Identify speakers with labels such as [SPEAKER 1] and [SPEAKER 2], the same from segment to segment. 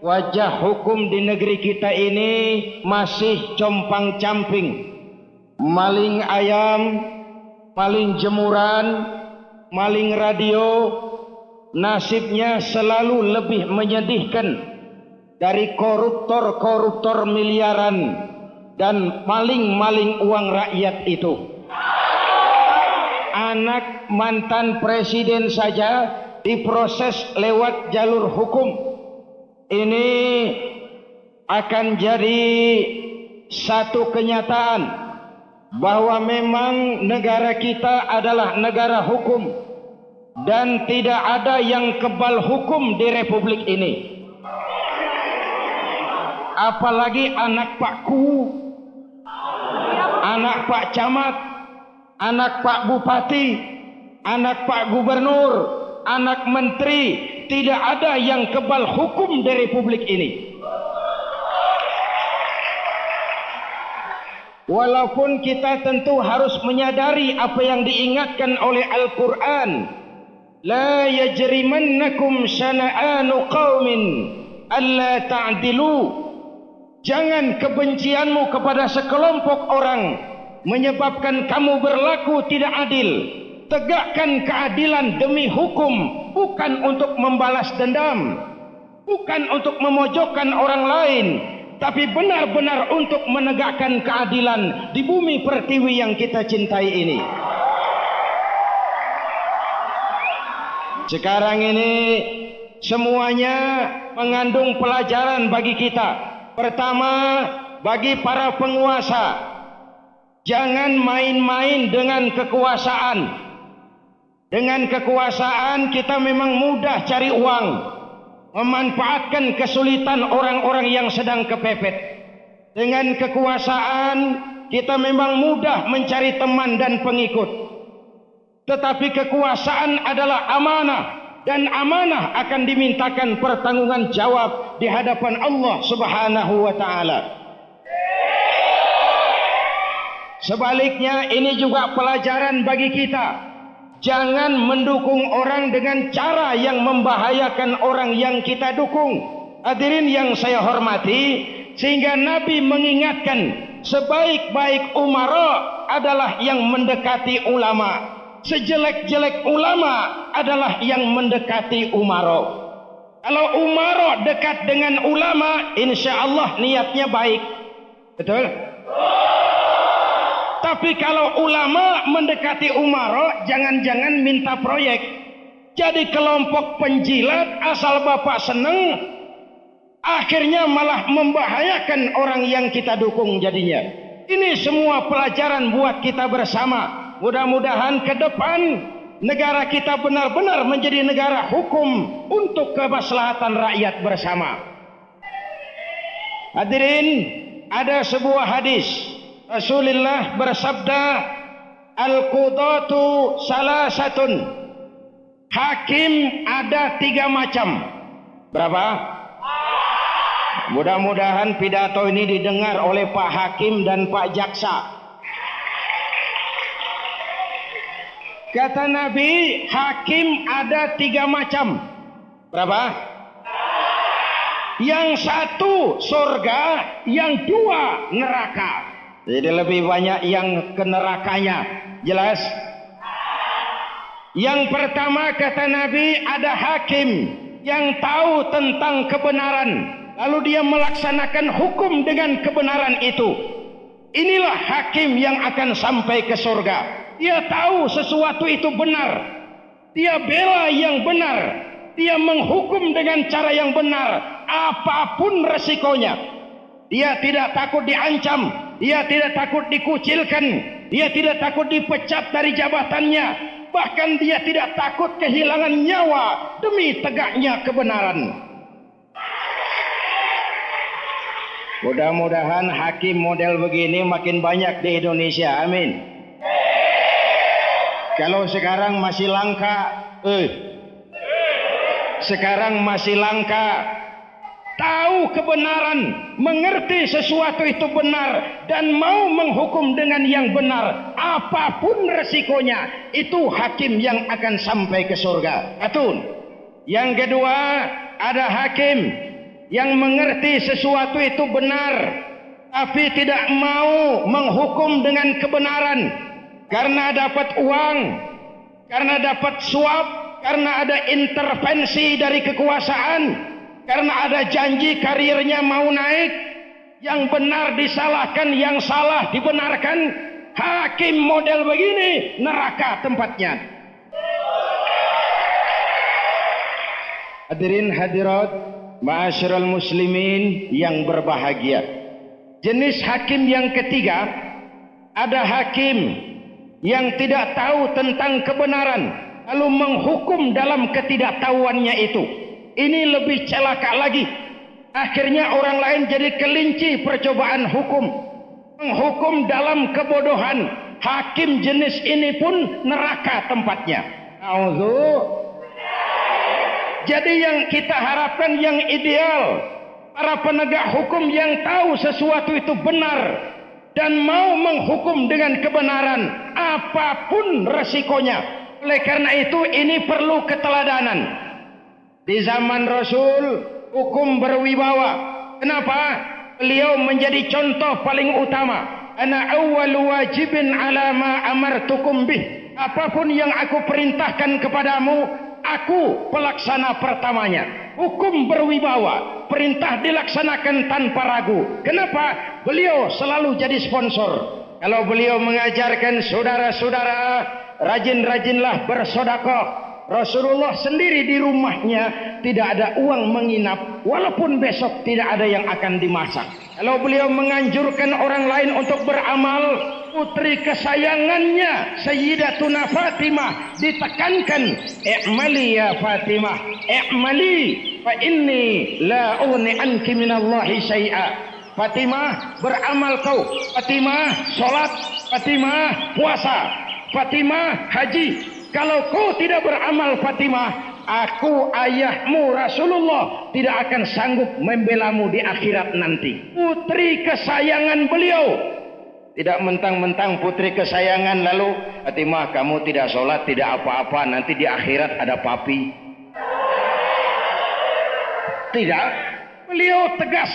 [SPEAKER 1] wajah hukum di negeri kita ini masih compang-camping. Maling ayam, maling jemuran, maling radio, nasibnya selalu lebih menyedihkan dari koruptor-koruptor miliaran dan maling-maling uang rakyat itu. Anak mantan presiden saja diproses lewat jalur hukum. Ini akan jadi satu kenyataan bahwa memang negara kita adalah negara hukum dan tidak ada yang kebal hukum di republik ini. Apalagi anak Pak Ku, anak Pak Camat, anak Pak Bupati, anak Pak Gubernur, anak Menteri, tidak ada yang kebal hukum di republik ini. Walaupun kita tentu harus menyadari apa yang diingatkan oleh Al-Quran. La yajrimannakum syana'anu qawmin alla ta'dilu. Jangan kebencianmu kepada sekelompok orang menyebabkan kamu berlaku tidak adil. Tegakkan keadilan demi hukum, bukan untuk membalas dendam, bukan untuk memojokkan orang lain, tapi benar-benar untuk menegakkan keadilan di bumi pertiwi yang kita cintai ini. Sekarang ini semuanya mengandung pelajaran bagi kita. Pertama, bagi para penguasa, jangan main-main dengan kekuasaan. Dengan kekuasaan kita memang mudah cari uang, memanfaatkan kesulitan orang-orang yang sedang kepepet. Dengan kekuasaan kita memang mudah mencari teman dan pengikut. Tetapi kekuasaan adalah amanah, dan amanah akan dimintakan pertanggungan jawab di hadapan Allah Subhanahu wa taala. Sebaliknya ini juga pelajaran bagi kita. Jangan mendukung orang dengan cara yang membahayakan orang yang kita dukung. Hadirin yang saya hormati, sehingga Nabi mengingatkan sebaik-baik umara adalah yang mendekati ulama. Sejelek-jelek ulama adalah yang mendekati umara. Kalau umara dekat dengan ulama, insya Allah niatnya baik. Betul? Tapi kalau ulama mendekati umara, jangan-jangan minta proyek. Jadi kelompok penjilat asal bapak seneng, akhirnya malah membahayakan orang yang kita dukung jadinya. Ini semua pelajaran buat kita bersama. Mudah-mudahan ke depan negara kita benar-benar menjadi negara hukum untuk kemaslahatan rakyat bersama. Hadirin, ada sebuah hadis. Rasulullah bersabda, Al-qudatu salasatun. Hakim ada 3 macam. Berapa? Mudah-mudahan pidato ini didengar oleh Pak Hakim dan Pak Jaksa. Kata Nabi, hakim ada 3 macam. Berapa? Yang 1 surga, yang 2 neraka. Jadi lebih banyak yang ke nerakanya. Jelas? Yang pertama kata Nabi, ada hakim yang tahu tentang kebenaran, lalu dia melaksanakan hukum dengan kebenaran itu. Inilah hakim yang akan sampai ke surga. Dia tahu sesuatu itu benar, dia bela yang benar, dia menghukum dengan cara yang benar, apapun resikonya. Dia tidak takut diancam, dia tidak takut dikucilkan, dia tidak takut dipecat dari jabatannya, bahkan dia tidak takut kehilangan nyawa demi tegaknya kebenaran. Mudah-mudahan hakim model begini makin banyak di Indonesia. Amin. Kalau sekarang masih langka, sekarang masih langka. Tahu kebenaran, mengerti sesuatu itu benar, dan mau menghukum dengan yang benar, apapun resikonya, itu hakim yang akan sampai ke surga. Atun. Yang kedua, ada hakim yang mengerti sesuatu itu benar, tapi tidak mau menghukum dengan kebenaran karena dapat uang, karena dapat suap, karena ada intervensi dari kekuasaan, karena ada janji karirnya mau naik, yang benar disalahkan, yang salah dibenarkan. Hakim model begini neraka tempatnya. Hadirin hadirat ma'asyiral muslimin yang berbahagia. Jenis hakim yang ketiga, ada hakim yang tidak tahu tentang kebenaran lalu menghukum dalam ketidaktahuannya itu. Ini lebih celaka lagi. Akhirnya orang lain jadi kelinci percobaan hukum, menghukum dalam kebodohan. Hakim jenis ini pun neraka tempatnya. Auzu. Jadi yang kita harapkan yang ideal, para penegak hukum yang tahu sesuatu itu benar dan mau menghukum dengan kebenaran apapun resikonya. Oleh karena itu ini perlu keteladanan. Di zaman Rasul hukum berwibawa. Kenapa? Beliau menjadi contoh paling utama. Ana awwalu wajibin ala ma amartukum bih. Apapun yang aku perintahkan kepadamu, aku pelaksana pertamanya. Hukum berwibawa, perintah dilaksanakan tanpa ragu. Kenapa? Beliau selalu jadi sponsor. Kalau beliau mengajarkan saudara-saudara, rajin-rajinlah bersedekah. Rasulullah sendiri di rumahnya tidak ada uang menginap, walaupun besok tidak ada yang akan dimasak. Kalau beliau menganjurkan orang lain untuk beramal, putri kesayangannya Sayyidatuna Fatimah ditekankan, i'mali ya Fatimah, i'mali fa inni la ughni anki minallahi syai'a. Fatimah, beramal kau. Fatimah, salat. Fatimah, puasa. Fatimah, haji. Kalau kau tidak beramal Fatimah, aku ayahmu Rasulullah tidak akan sanggup membelamu di akhirat nanti. Putri kesayangan beliau. Tidak mentang-mentang putri kesayangan lalu Fatimah kamu tidak sholat, tidak apa-apa, nanti di akhirat ada papi. Tidak. Beliau tegas.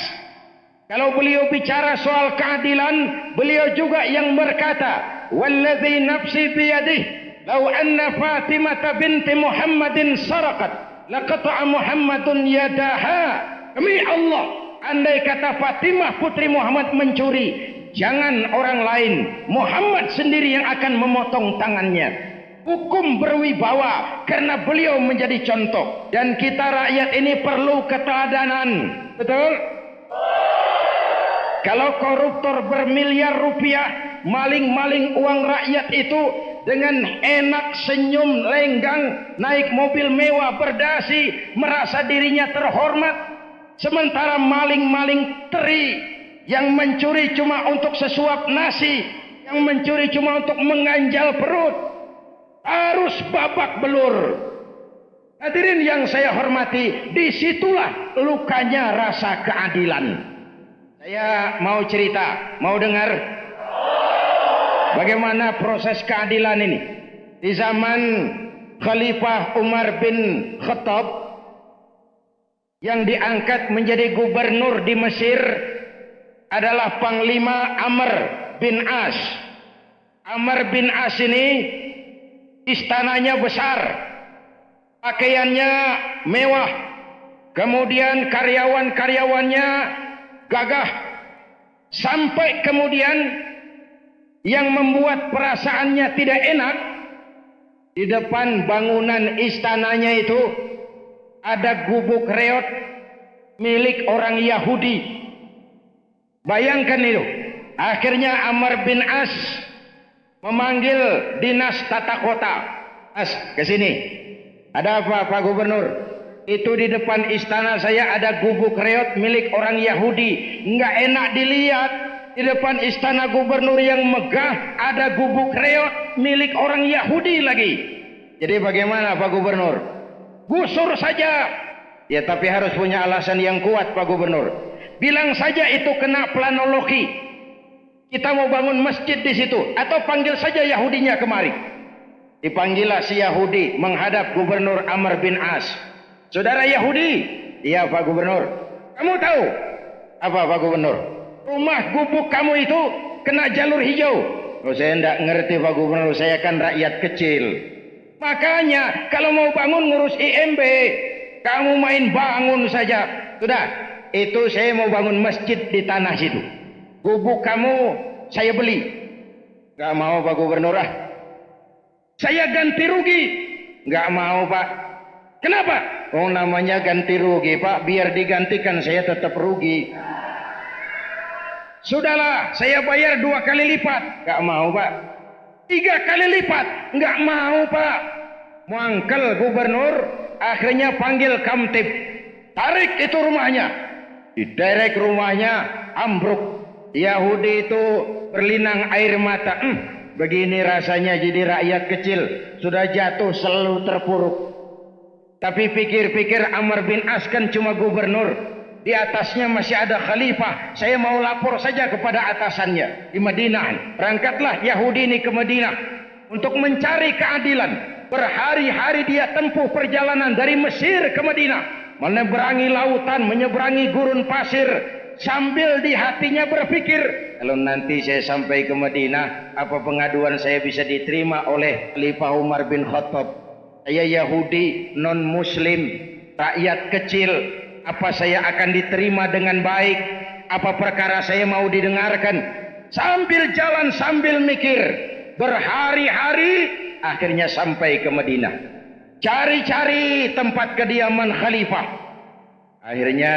[SPEAKER 1] Kalau beliau bicara soal keadilan, beliau juga yang berkata, "Walladzi nafsi biyadihi lau anna Fatimah binti Muhammadin saraqat laqata'a Muhammadun yadaha." Demi Allah, andai kata Fatimah putri Muhammad mencuri, jangan orang lain, Muhammad sendiri yang akan memotong tangannya. Hukum berwibawa karena beliau menjadi contoh. Dan kita rakyat ini perlu keteladanan. Betul? Kalau koruptor bermiliar rupiah maling-maling uang rakyat itu dengan enak senyum lenggang, naik mobil mewah berdasi, merasa dirinya terhormat, sementara maling-maling teri yang mencuri cuma untuk sesuap nasi, yang mencuri cuma untuk menganjal perut, harus babak belur. Hadirin yang saya hormati, disitulah lukanya rasa keadilan. Saya mau cerita, mau dengar bagaimana proses keadilan ini. Di zaman Khalifah Umar bin Khattab yang diangkat menjadi gubernur di Mesir adalah Panglima Amr bin As. Amr bin As ini istananya besar, pakaiannya mewah, kemudian karyawan-karyawannya gagah, sampai kemudian yang membuat perasaannya tidak enak, di depan bangunan istananya itu ada gubuk reot milik orang Yahudi. Bayangkan itu. Akhirnya Amr bin As memanggil dinas tata kota. As, ke sini. Ada apa Pak Gubernur? Itu di depan istana saya ada gubuk reot milik orang Yahudi. Enggak enak dilihat. Di depan istana gubernur yang megah ada gubuk reot milik orang Yahudi lagi. Jadi bagaimana Pak Gubernur? Gusur saja. Ya tapi harus punya alasan yang kuat Pak Gubernur. Bilang saja itu kena planologi. Kita mau bangun masjid di situ. Atau panggil saja Yahudinya kemari. Dipanggillah si Yahudi menghadap Gubernur Amr bin As. Saudara Yahudi, iya Pak Gubernur. Kamu tahu apa Pak Gubernur? Rumah gubuk kamu itu kena jalur hijau. Oh, saya tidak ngerti Pak Gubernur, saya kan rakyat kecil. Makanya kalau mau bangun ngurus IMB, kamu main bangun saja. Sudah, itu saya mau bangun masjid di tanah situ. Gubuk kamu saya beli. Gak mau Pak Gubernur ah. Saya ganti rugi. Gak mau Pak. Kenapa? Oh namanya ganti rugi Pak. Biar digantikan saya tetap rugi. Sudahlah, saya bayar 2 kali lipat. Gak mau Pak. 3 kali lipat. Gak mau Pak. Mangkel Gubernur. Akhirnya panggil Kamtib. Tarik itu rumahnya. Diderek rumahnya. Ambruk. Yahudi itu berlinang air mata. Begini rasanya jadi rakyat kecil. Sudah jatuh selalu terpuruk. Tapi pikir-pikir Amr bin As kan cuma gubernur. Di atasnya masih ada khalifah. Saya mau lapor saja kepada atasannya di Madinah. Berangkatlah Yahudi ini ke Madinah untuk mencari keadilan. Berhari-hari dia tempuh perjalanan dari Mesir ke Madinah. Menyeberangi lautan, menyeberangi gurun pasir. Sambil di hatinya berpikir, kalau nanti saya sampai ke Madinah, apa pengaduan saya bisa diterima oleh Khalifah Umar bin Khattab? Saya Yahudi, non-Muslim, rakyat kecil, apa saya akan diterima dengan baik? Apa perkara saya mau didengarkan? Sambil jalan, sambil mikir, berhari-hari, akhirnya sampai ke Madinah. Cari-cari tempat kediaman Khalifah. Akhirnya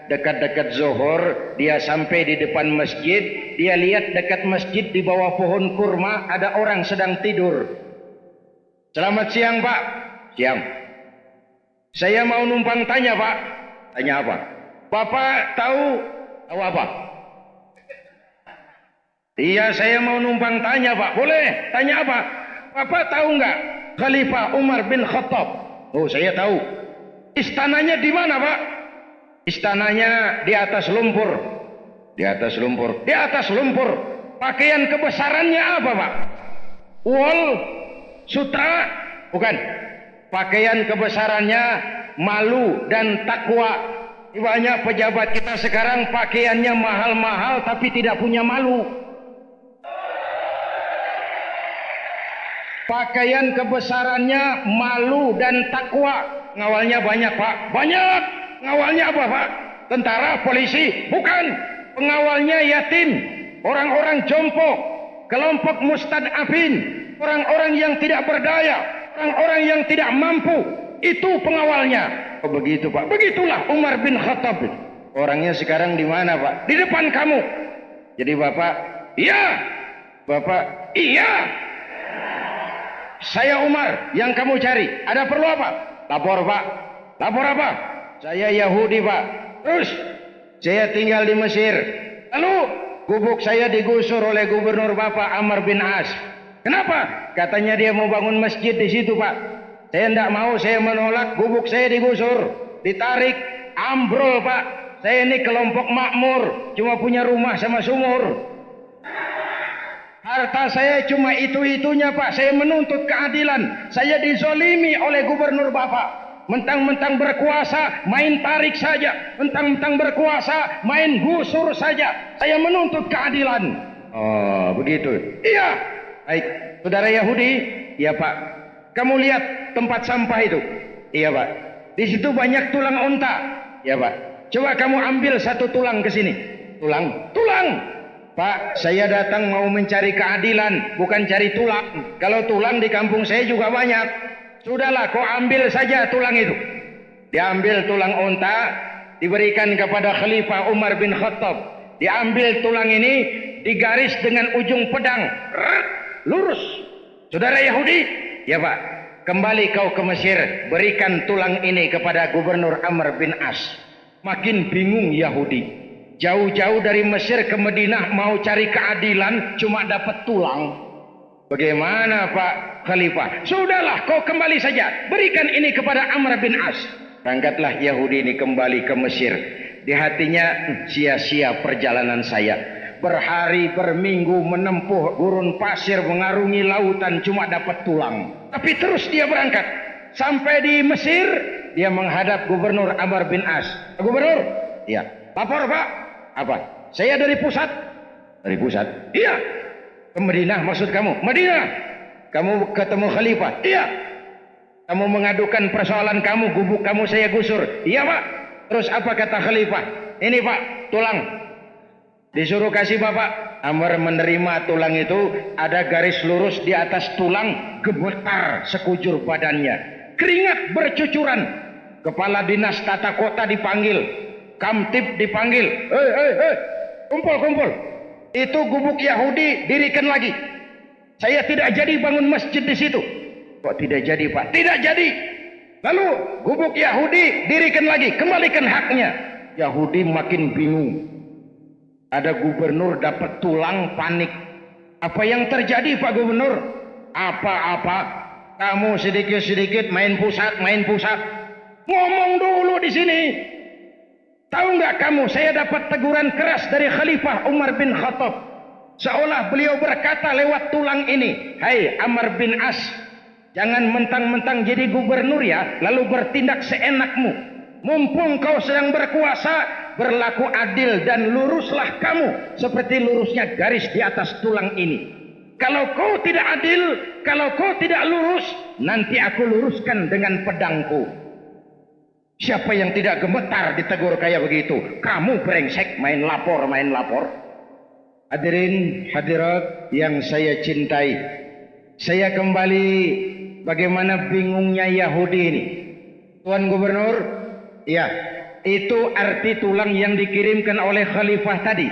[SPEAKER 1] dekat-dekat zuhur dia sampai di depan masjid. Dia lihat dekat masjid di bawah pohon kurma ada orang sedang tidur. Selamat siang Pak. Siang. Saya mau numpang tanya Pak. Tanya apa? Bapak tahu apa? Iya saya mau numpang tanya Pak. Boleh tanya apa? Bapak tahu nggak Khalifah Umar bin Khattab? Oh saya tahu. Istananya di mana Pak? Istananya di atas lumpur. Di atas lumpur. Di atas lumpur. Pakaian kebesarannya apa Pak? Wol, sutra? Bukan. Pakaian kebesarannya malu dan takwa. Banyak pejabat kita sekarang pakaiannya mahal-mahal tapi tidak punya malu. Pakaian kebesarannya malu dan takwa. Ngawalnya banyak Pak. Banyak. Pengawalnya apa Pak? Tentara, polisi? Bukan. Pengawalnya yatim, orang-orang jompo, kelompok mustad'afin, orang-orang yang tidak berdaya, orang-orang yang tidak mampu. Itu pengawalnya. Oh begitu Pak. Begitulah Umar bin Khattab. Orangnya sekarang di mana Pak? Di depan kamu. Jadi Bapak, iya. Bapak, iya. Saya Umar yang kamu cari. Ada perlu apa? Lapor Pak. Lapor apa? Saya Yahudi Pak. Terus saya tinggal di Mesir. Lalu gubuk saya digusur oleh gubernur Bapak Amr bin As. Kenapa? Katanya dia mau bangun masjid di situ Pak. Saya tidak mau, saya menolak. Gubuk saya digusur, ditarik, ambrol Pak. Saya ini kelompok makmur, cuma punya rumah sama sumur. Harta saya cuma itu-itunya Pak. Saya menuntut keadilan. Saya dizolimi oleh gubernur Bapak. Mentang-mentang berkuasa, main tarik saja. Mentang-mentang berkuasa, main gusur saja. Saya menuntut keadilan. Oh, begitu. Iya. Baik, saudara Yahudi. Iya Pak. Kamu lihat tempat sampah itu? Iya Pak. Di situ banyak tulang unta. Iya Pak. Coba kamu ambil 1 tulang ke sini. Tulang. Tulang. Pak, saya datang mau mencari keadilan, bukan cari tulang. Kalau tulang di kampung saya juga banyak. Sudahlah, kau ambil saja tulang itu. Diambil tulang unta, diberikan kepada Khalifah Umar bin Khattab. Diambil tulang ini, digaris dengan ujung pedang. Lurus. Saudara Yahudi? Ya Pak. Kembali kau ke Mesir, berikan tulang ini kepada Gubernur Amr bin As. Makin bingung Yahudi. Jauh-jauh dari Mesir ke Madinah mau cari keadilan, cuma dapat tulang. Bagaimana Pak Khalifah? Sudahlah, kau kembali saja. Berikan ini kepada Amr bin As. Berangkatlah Yahudi ini kembali ke Mesir. Di hatinya, sia-sia perjalanan saya. Berhari, berminggu menempuh gurun pasir, mengarungi lautan, cuma dapat tulang. Tapi terus dia berangkat. Sampai di Mesir, dia menghadap Gubernur Amr bin As. Gubernur, Iya. Lapor Pak. Apa? Saya dari pusat. Dari pusat? Iya. Ke Madinah maksud kamu? Madinah. Kamu ketemu khalifah? Iya. Kamu mengadukan persoalan kamu, gubuk kamu saya gusur? Iya Pak. Terus apa kata khalifah? Ini Pak, tulang. Disuruh kasih Bapak. Amr menerima tulang itu, ada garis lurus di atas tulang, gemetar sekujur badannya. Keringat bercucuran. Kepala dinas tata kota dipanggil, Kamtib dipanggil. Kumpul. Itu gubuk Yahudi, dirikan lagi. Saya tidak jadi bangun masjid di situ. Kok tidak jadi Pak? Tidak jadi. Lalu gubuk Yahudi dirikan lagi, kembalikan haknya. Yahudi makin bingung. Ada gubernur dapat tulang, panik. Apa yang terjadi Pak Gubernur? Apa-apa. Kamu sedikit-sedikit main pusat. Ngomong dulu di sini. Tahu nggak kamu, saya dapat teguran keras dari Khalifah Umar bin Khattab. Seolah beliau berkata lewat tulang ini, "Hai Amr bin As, jangan mentang-mentang jadi gubernur ya, lalu bertindak seenakmu. Mumpung kau sedang berkuasa, berlaku adil dan luruslah kamu seperti lurusnya garis di atas tulang ini. Kalau kau tidak adil, kalau kau tidak lurus, nanti aku luruskan dengan pedangku." Siapa yang tidak gemetar ditegur kayak begitu? Kamu brengsek, main lapor. Hadirin hadirat yang saya cintai, saya kembali bagaimana bingungnya Yahudi ini. Tuan Gubernur, ya, itu arti tulang yang dikirimkan oleh khalifah tadi.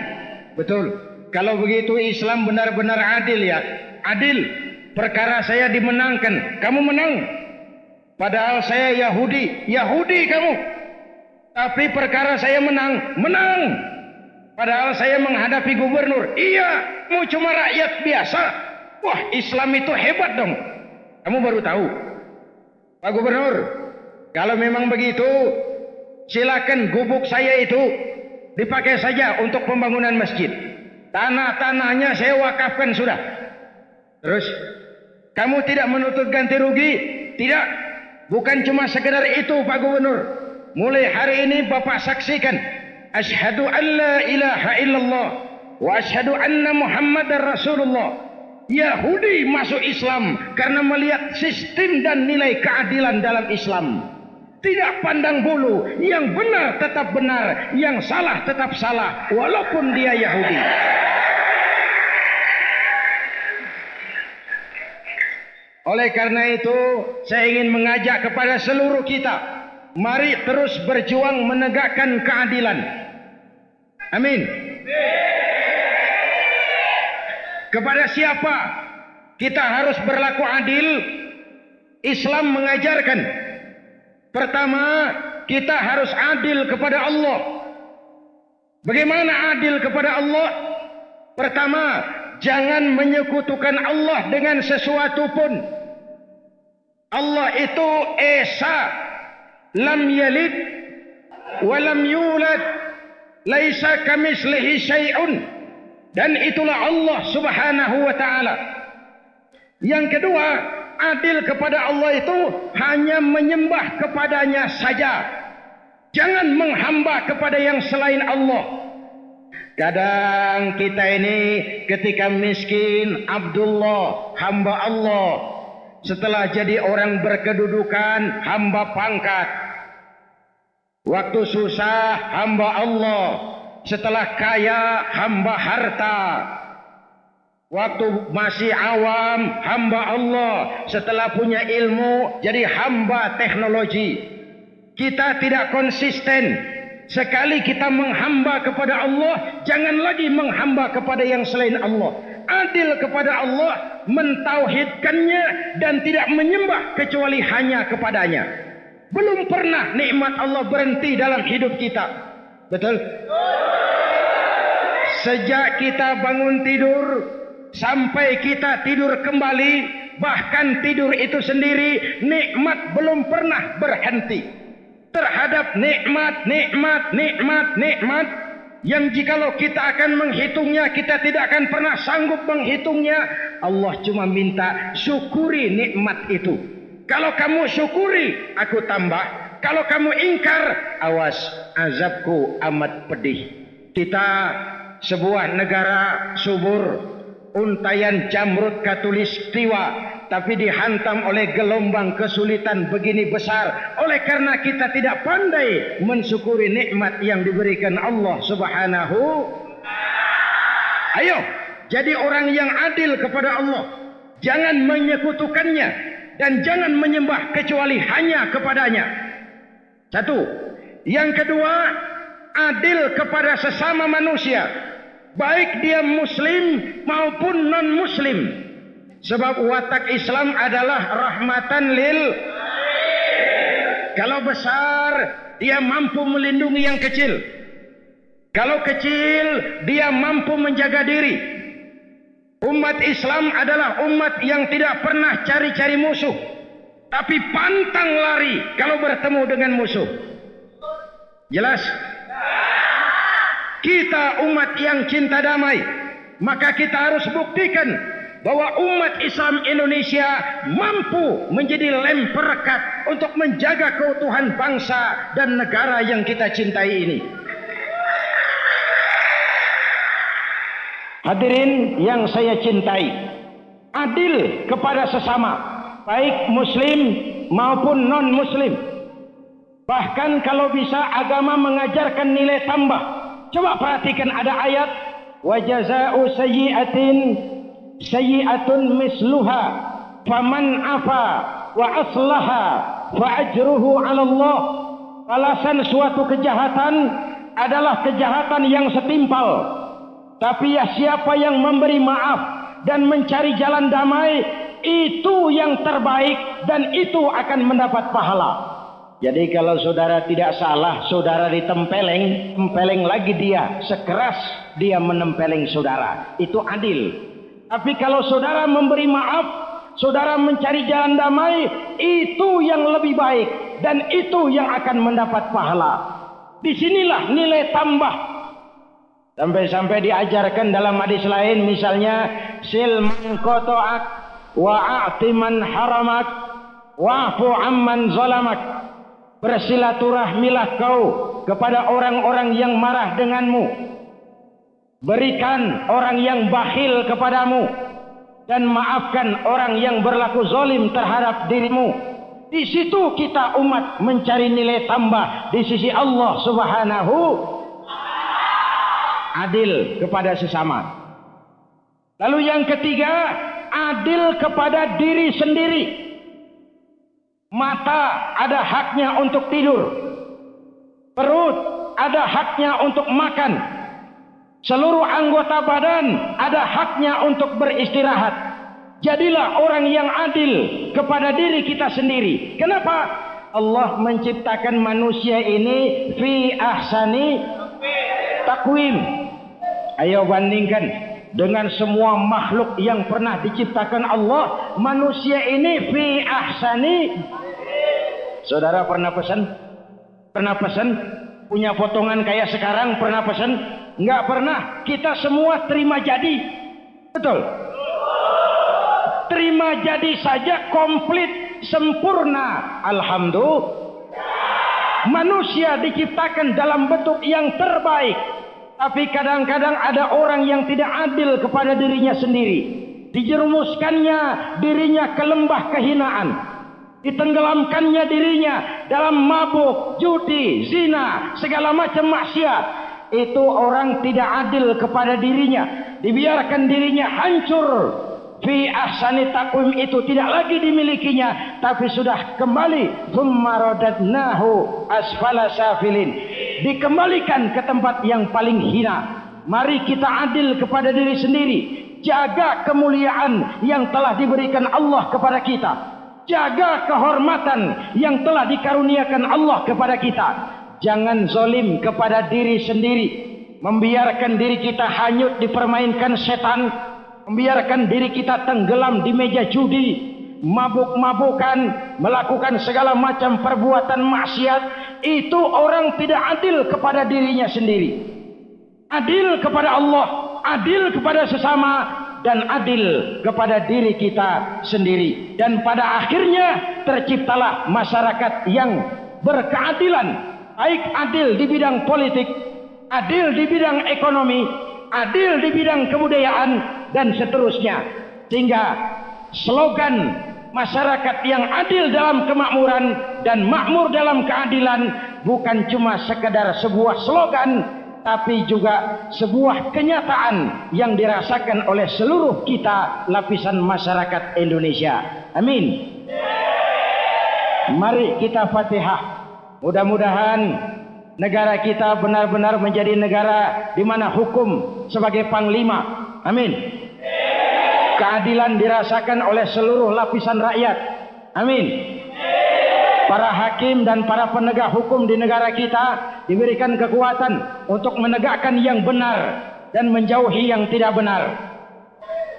[SPEAKER 1] Betul. Kalau begitu Islam benar-benar adil ya. Adil. Perkara saya dimenangkan, kamu menang. Padahal saya Yahudi kamu. Tapi perkara saya menang. Padahal saya menghadapi gubernur. Iya, kamu cuma rakyat biasa. Wah, Islam itu hebat dong. Kamu baru tahu. Pak Gubernur, kalau memang begitu, silakan gubuk saya itu dipakai saja untuk pembangunan masjid. Tanah-tanahnya saya wakafkan sudah. Terus, kamu tidak menuntut ganti rugi? Tidak. Bukan cuma sekedar itu Pak Gubernur. Mulai hari ini Bapak saksikan, asyhadu an la ilaha illallah wa asyhadu anna Muhammadar Rasulullah. Yahudi masuk Islam karena melihat sistem dan nilai keadilan dalam Islam. Tidak pandang bulu, yang benar tetap benar, yang salah tetap salah, walaupun dia Yahudi. Oleh karena itu, saya ingin mengajak kepada seluruh kita, mari terus berjuang menegakkan keadilan. Amin. Kepada siapa kita harus berlaku adil? Islam mengajarkan, pertama, kita harus adil kepada Allah. Bagaimana adil kepada Allah? Pertama, jangan menyekutukan Allah dengan sesuatu pun. Allah itu Esa, lam yalid wa lam yulad, laisa kamislihi syai'un. Dan itulah Allah Subhanahu wa taala. Yang kedua, adil kepada Allah itu hanya menyembah kepadanya saja. Jangan menghamba kepada yang selain Allah. Kadang kita ini ketika miskin, Abdullah, hamba Allah. Setelah jadi orang berkedudukan, hamba pangkat. Waktu susah, hamba Allah. Setelah kaya, hamba harta. Waktu masih awam, hamba Allah. Setelah punya ilmu, jadi hamba teknologi. Kita tidak konsisten. Sekali kita menghamba kepada Allah, jangan lagi menghamba kepada yang selain Allah. Adil kepada Allah, mentauhidkannya dan tidak menyembah kecuali hanya kepadanya. Belum pernah nikmat Allah berhenti dalam hidup kita. Betul? Sejak kita bangun tidur sampai kita tidur kembali, bahkan tidur itu sendiri, nikmat belum pernah berhenti. Terhadap nikmat yang jikalau kita akan menghitungnya, kita tidak akan pernah sanggup menghitungnya. Allah cuma minta syukuri nikmat itu. Kalau kamu syukuri, aku tambah. Kalau kamu ingkar, awas, azabku amat pedih. Kita sebuah negara subur, untayan Jamrud Katulistiwa, tapi dihantam oleh gelombang kesulitan begini besar. Oleh karena kita tidak pandai mensyukuri nikmat yang diberikan Allah Subhanahu. Ayo, jadi orang yang adil kepada Allah. Jangan menyekutukannya dan jangan menyembah kecuali hanya kepadanya. Satu. Yang kedua, adil kepada sesama manusia, baik dia muslim maupun non muslim. Sebab watak Islam adalah rahmatan lil. Kalau besar, dia mampu melindungi yang kecil. Kalau kecil, dia mampu menjaga diri. Umat Islam adalah umat yang tidak pernah cari-cari musuh, tapi pantang lari kalau bertemu dengan musuh. Jelas? Kita umat yang cinta damai, maka kita harus buktikan bahwa umat Islam Indonesia mampu menjadi lem perekat untuk menjaga keutuhan bangsa dan negara yang kita cintai ini. Hadirin yang saya cintai, adil kepada sesama, baik muslim maupun non muslim. Bahkan kalau bisa agama mengajarkan nilai tambah. Coba perhatikan, ada ayat wa jazaa'u sayyi'atin sayyi'atun misluha faman afa wa aslaha fa ajruhu 'ala Allah. Balasan suatu kejahatan adalah kejahatan yang setimpal. Tapi ya siapa yang memberi maaf dan mencari jalan damai, itu yang terbaik dan itu akan mendapat pahala. Jadi kalau saudara tidak salah, saudara ditempeleng, tempeleng lagi dia sekeras dia menempeleng saudara. Itu adil. Tapi kalau saudara memberi maaf, saudara mencari jalan damai, itu yang lebih baik dan itu yang akan mendapat pahala. Disinilah nilai tambah. Sampai-sampai diajarkan dalam hadis lain, misalnya silman kotoak wa'ati man haramak wa'fu amman zalamak. Bersilaturahmilah kau kepada orang-orang yang marah denganmu, berikan orang yang bakhil kepadamu, dan maafkan orang yang berlaku zalim terhadap dirimu. Di situ kita umat mencari nilai tambah di sisi Allah Subhanahu. Adil kepada sesama. Lalu yang ketiga, adil kepada diri sendiri. Mata ada haknya untuk tidur. Perut ada haknya untuk makan. Seluruh anggota badan ada haknya untuk beristirahat. Jadilah orang yang adil kepada diri kita sendiri. Kenapa? Allah menciptakan manusia ini fi ahsani takwim. Ayo bandingkan dengan semua makhluk yang pernah diciptakan Allah, manusia ini fi ahsani. Saudara pernah pesan? Pernah pesan? Punya potongan kayak sekarang pernah pesan? Enggak pernah. Kita semua terima jadi. Betul? Terima jadi saja komplit sempurna. Alhamdulillah. Manusia diciptakan dalam bentuk yang terbaik. Tapi kadang-kadang ada orang yang tidak adil kepada dirinya sendiri. Dijerumuskannya dirinya ke lembah kehinaan. Ditenggelamkannya dirinya dalam mabuk, judi, zina, segala macam maksiat. Itu orang tidak adil kepada dirinya. Dibiarkan dirinya hancur. Fi ahsani takwim itu tidak lagi dimilikinya, tapi sudah kembali. Tsumma radadnahu asfala safilin. Dikembalikan ke tempat yang paling hina. Mari kita adil kepada diri sendiri. Jaga kemuliaan yang telah diberikan Allah kepada kita. Jaga kehormatan yang telah dikaruniakan Allah kepada kita. Jangan zalim kepada diri sendiri. Membiarkan diri kita hanyut dipermainkan setan. Membiarkan diri kita tenggelam di meja judi, mabuk-mabukan, melakukan segala macam perbuatan maksiat. Itu orang tidak adil kepada dirinya sendiri. Adil kepada Allah, adil kepada sesama, dan adil kepada diri kita sendiri. Dan pada akhirnya terciptalah masyarakat yang berkeadilan, baik adil di bidang politik, adil di bidang ekonomi, adil di bidang kebudayaan, dan seterusnya. Sehingga slogan masyarakat yang adil dalam kemakmuran dan makmur dalam keadilan bukan cuma sekedar sebuah slogan, tapi juga sebuah kenyataan yang dirasakan oleh seluruh kita lapisan masyarakat Indonesia. Amin. Mari kita Fatihah. Mudah-mudahan negara kita benar-benar menjadi negara di mana hukum sebagai panglima. Amin. Keadilan dirasakan oleh seluruh lapisan rakyat. Amin. Para hakim dan para penegak hukum di negara kita diberikan kekuatan untuk menegakkan yang benar dan menjauhi yang tidak benar.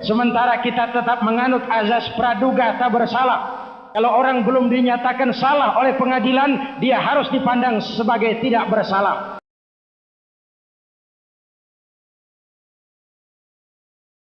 [SPEAKER 1] Sementara kita tetap menganut azas praduga tak bersalah. Kalau orang belum dinyatakan salah oleh pengadilan, dia harus dipandang sebagai tidak bersalah.